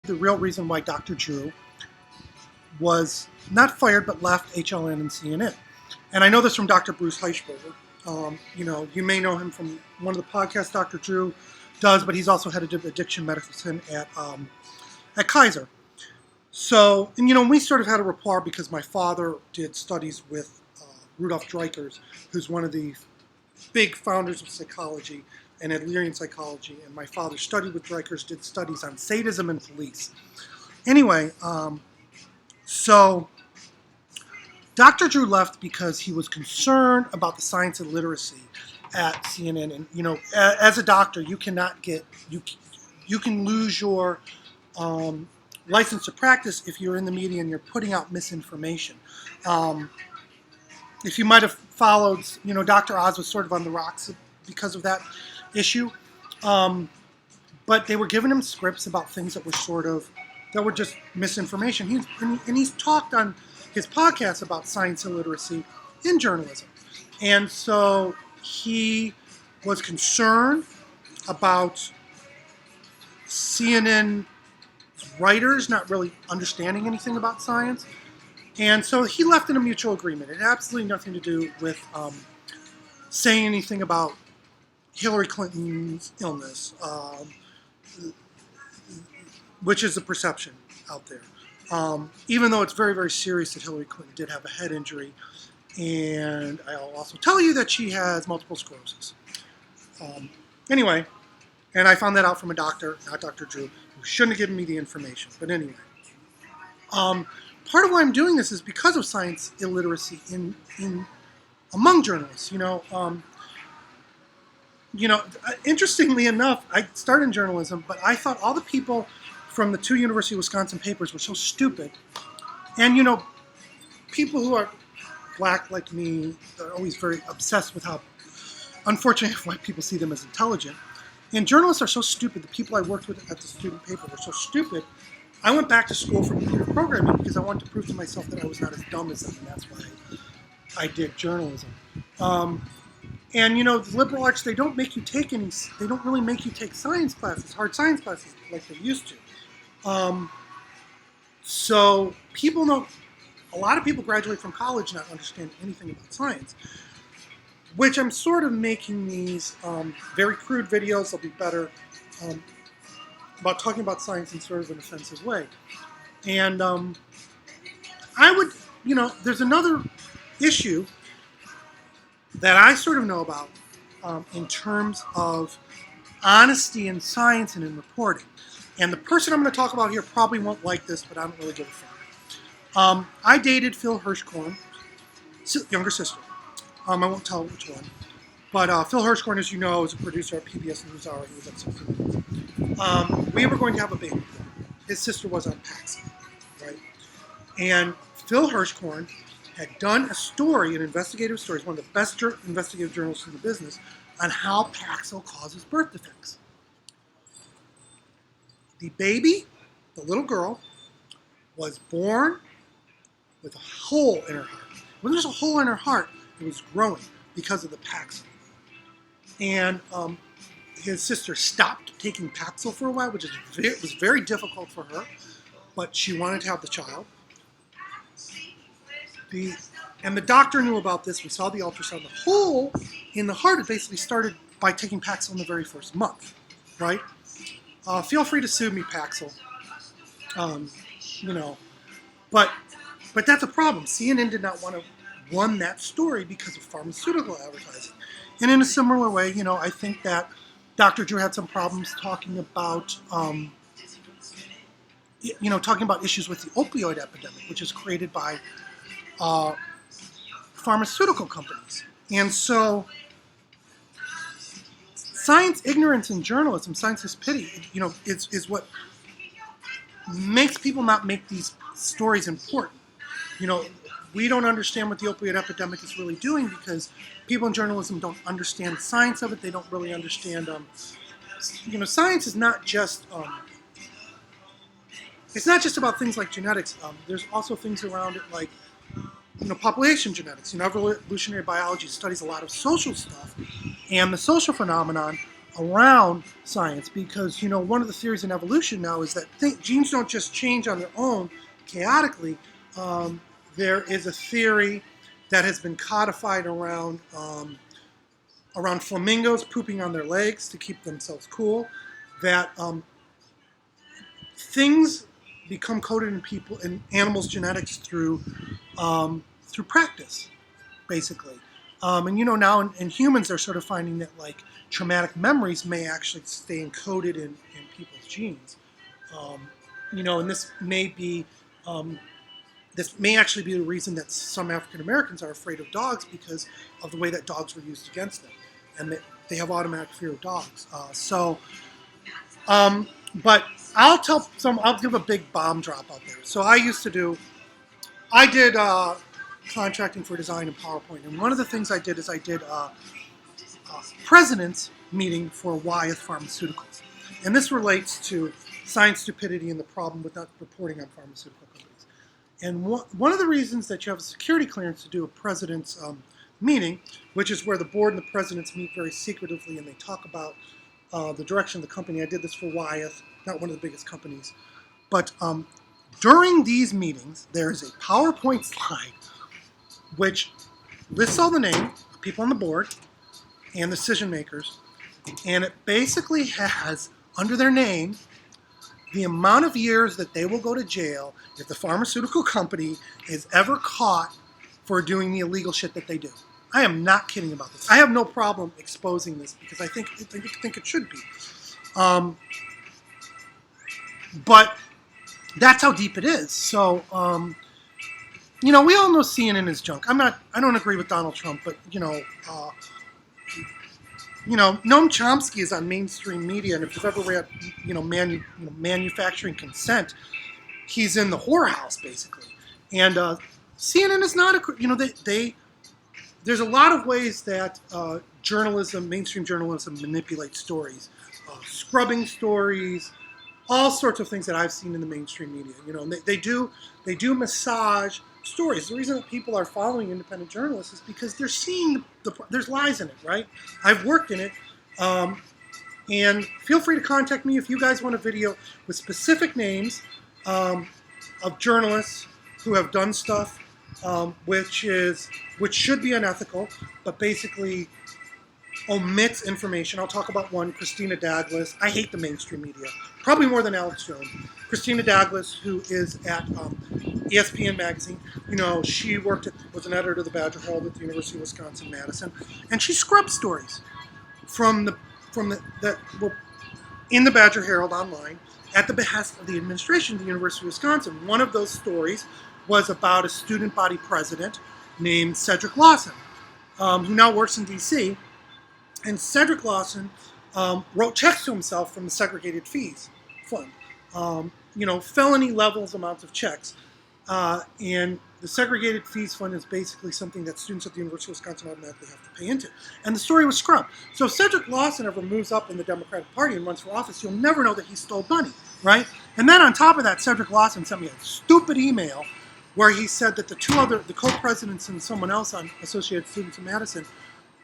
the real reason why Dr. Drew was not fired but left HLN and CNN. And I know this from Dr. Bruce Heichberger. You may know him from one of the podcasts Dr. Drew does, but he's also head of addiction medicine at Kaiser. So, and we sort of had a rapport because my father did studies with Rudolf Dreikurs, who's one of the big founders of psychology and Adlerian psychology. And my father studied with Dreikurs, did studies on sadism and police. Anyway, so Dr. Drew left because he was concerned about the science and literacy at CNN. And, as a doctor, you cannot get, you can lose your license to practice if you're in the media and you're putting out misinformation. If you might have followed, Dr. Oz was sort of on the rocks because of that issue. But they were giving him scripts about things that were just misinformation. He's talked on his podcast about science and literacy in journalism. And so he was concerned about CNN writers not really understanding anything about science. And so he left in a mutual agreement. It had absolutely nothing to do with saying anything about Hillary Clinton's illness, which is a perception out there. Even though it's very, very serious that Hillary Clinton did have a head injury. And I'll also tell you that she has multiple sclerosis. Anyway, and I found that out from a doctor, not Dr. Drew, who shouldn't have given me the information. But anyway, part of why I'm doing this is because of science illiteracy among journalists. Interestingly enough, I started in journalism, but I thought all the people from the two University of Wisconsin papers were so stupid. And, people who are black like me are always very obsessed with how, unfortunately, white people see them as intelligent. And journalists are so stupid. The people I worked with at the student paper were so stupid. I went back to school for computer programming because I wanted to prove to myself that I was not as dumb as them, and that's why I did journalism. The liberal arts, they don't really make you take science classes, hard science classes like they used to. So a lot of people graduate from college not understanding anything about science, which I'm sort of making these very crude videos. They'll be better about talking about science in sort of an offensive way. And there's another issue that I sort of know about in terms of honesty in science and in reporting. And the person I'm going to talk about here probably won't like this, but I don't really give a fuck. I dated Phil Hirschkorn's younger sister. I won't tell which one. But Phil Hirschkorn, as you know, is a producer at PBS NewsHour. He was at 60 Minutes. We were going to have a baby. His sister was on Paxil, right? And Phil Hirschkorn had done a story, an investigative story, one of the best investigative journalists in the business, on how Paxil causes birth defects. The baby, the little girl, was born with a hole in her heart. When there's a hole in her heart, it was growing because of the Paxil. And his sister stopped taking Paxil for a while, which was very difficult for her, but she wanted to have the child. And the doctor knew about this. We saw the ultrasound. The hole in the heart, it basically started by taking Paxil in the very first month, right? Feel free to sue me, Paxil. But that's a problem. CNN did not want to run that story because of pharmaceutical advertising. And in a similar way, I think that Dr. Drew had some problems talking about issues with the opioid epidemic, which is created by pharmaceutical companies. And so science ignorance in journalism, science is pity, is what makes people not make these stories important. We don't understand what the opioid epidemic is really doing because people in journalism don't understand the science of it. They don't really understand, science is not just, it's not just about things like genetics. There's also things around it like, population genetics. Evolutionary biology studies a lot of social stuff. And the social phenomenon around science, because one of the theories in evolution now is that genes don't just change on their own chaotically. There is a theory that has been codified around flamingos pooping on their legs to keep themselves cool, that things become coded in animals' genetics through practice, basically. And now in humans, they're sort of finding that like traumatic memories may actually stay encoded in people's genes. And this may actually be the reason that some African Americans are afraid of dogs, because of the way that dogs were used against them, and they have automatic fear of dogs. But I'll give a big bomb drop out there. So I did contracting for design in PowerPoint, and one of the things I did is I did a president's meeting for Wyeth Pharmaceuticals, and this relates to science stupidity and the problem with not reporting on pharmaceutical companies. And one of the reasons that you have a security clearance to do a president's meeting, which is where the board and the presidents meet very secretively and they talk about the direction of the company. I did this for Wyeth, not one of the biggest companies. But during these meetings, there is a PowerPoint slide which lists all the names of people on the board and decision makers. And it basically has, under their name, the amount of years that they will go to jail if the pharmaceutical company is ever caught for doing the illegal shit that they do. I am not kidding about this. I have no problem exposing this because I think it should be. But that's how deep it is. So, we all know CNN is junk. I don't agree with Donald Trump, but Noam Chomsky is on mainstream media, and if you've ever read, Manufacturing Consent, he's in the whorehouse basically. And CNN is not there's a lot of ways that mainstream journalism manipulates stories, scrubbing stories, all sorts of things that I've seen in the mainstream media. And they do massage stories. The reason that people are following independent journalists is because they're seeing there's lies in it, right? I've worked in it, and feel free to contact me if you guys want a video with specific names of journalists who have done stuff which should be unethical, but basically omits information. I'll talk about one, Christina Douglas. I hate the mainstream media, probably more than Alex Jones. Christina Douglas, who is at ESPN magazine. She was an editor of the Badger Herald at the University of Wisconsin-Madison, and she scrubbed stories that were in the Badger Herald online at the behest of the administration of the University of Wisconsin. One of those stories was about a student body president named Cedric Lawson, who now works in D.C., and Cedric Lawson wrote checks to himself from the segregated fees fund. Felony levels amounts of checks. And the segregated fees fund is basically something that students at the University of Wisconsin automatically have to pay into. And the story was scrubbed. So if Cedric Lawson ever moves up in the Democratic Party and runs for office, you'll never know that he stole money, right? And then on top of that, Cedric Lawson sent me a stupid email where he said that the co-presidents and someone else on Associated Students of Madison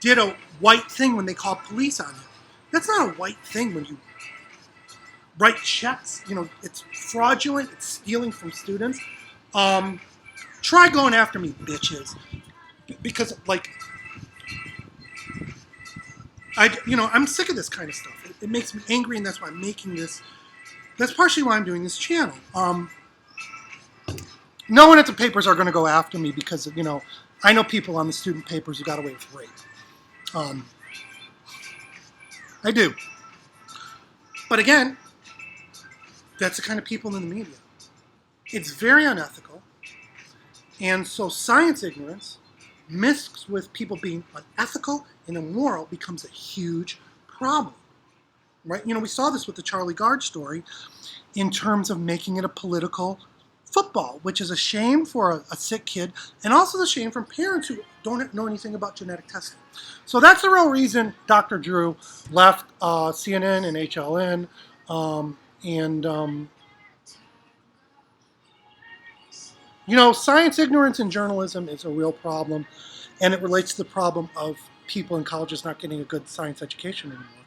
did a white thing when they called police on him. That's not a white thing when you write checks. It's fraudulent. It's stealing from students. Try going after me, bitches, because I'm sick of this kind of stuff. It makes me angry, and that's why I'm making this. That's partially why I'm doing this channel. No one at the papers are going to go after me because I know people on the student papers who got away with rape. I do. But again, that's the kind of people in the media. It's very unethical. And so science ignorance mixed with people being unethical and immoral becomes a huge problem. Right? We saw this with the Charlie Gard story in terms of making it a political football, which is a shame for a sick kid, and also the shame from parents who don't know anything about genetic testing. So that's the real reason Dr. Drew left CNN and HLN, science ignorance in journalism is a real problem, and it relates to the problem of people in colleges not getting a good science education anymore.